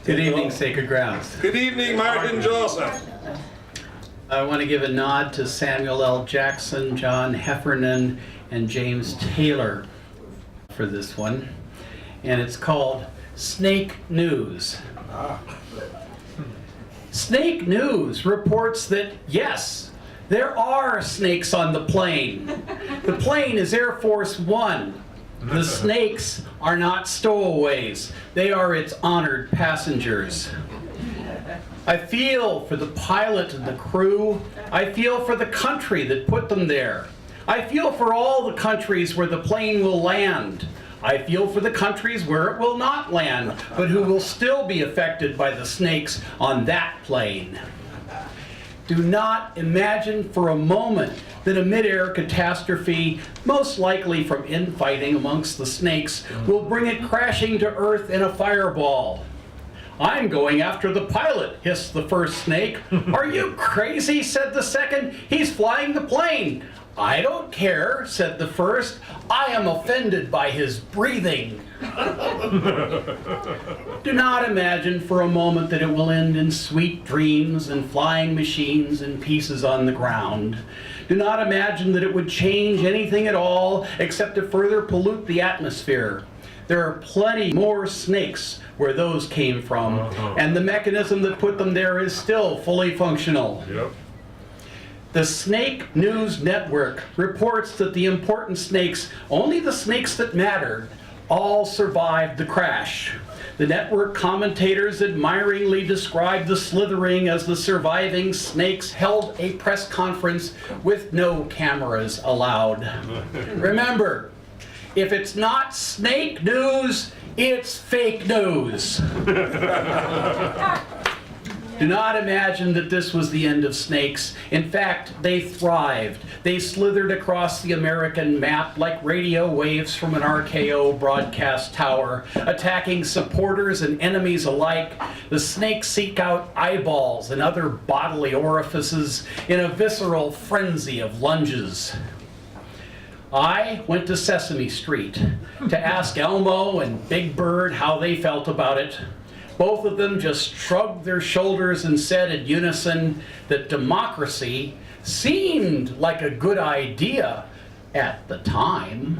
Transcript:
Good evening, Sacred Grounds. Good evening, Martin Joseph. I want to give a nod to Samuel L. Jackson, John Heffernan, and James Taylor for this one. And it's called Snake News. Snake News reports that, yes, there are snakes on the plane. The plane is Air Force One. The snakes are not stowaways. They are its honored passengers. I feel for the pilot and the crew. I feel for the country that put them there. I feel for all the countries where the plane will land. I feel for the countries where it will not land, but who will still be affected by the snakes on that plane. Do not imagine for a moment that a mid-air catastrophe, most likely from infighting amongst the snakes, will bring it crashing to earth in a fireball. "I'm going after the pilot," hissed the first snake. "Are you crazy?" said the second. "He's flying the plane." "I don't care," said the first. "I am offended by his breathing." Do not imagine for a moment that it will end in sweet dreams and flying machines and pieces on the ground. Do not imagine that it would change anything at all except to further pollute the atmosphere. There are plenty more snakes where those came from, and the mechanism that put them there is still fully functional. Yep. The Snake News Network reports that the important snakes, only the snakes that mattered, all survived the crash. The network commentators admiringly described the slithering as the surviving snakes held a press conference with no cameras allowed. Remember, if it's not snake news, it's fake news. Do not imagine that this was the end of snakes. In fact, they thrived. They slithered across the American map like radio waves from an RKO broadcast tower, attacking supporters and enemies alike. The snakes seek out eyeballs and other bodily orifices in a visceral frenzy of lunges. I went to Sesame Street to ask Elmo and Big Bird how they felt about it. Both of them just shrugged their shoulders and said in unison that democracy seemed like a good idea at the time.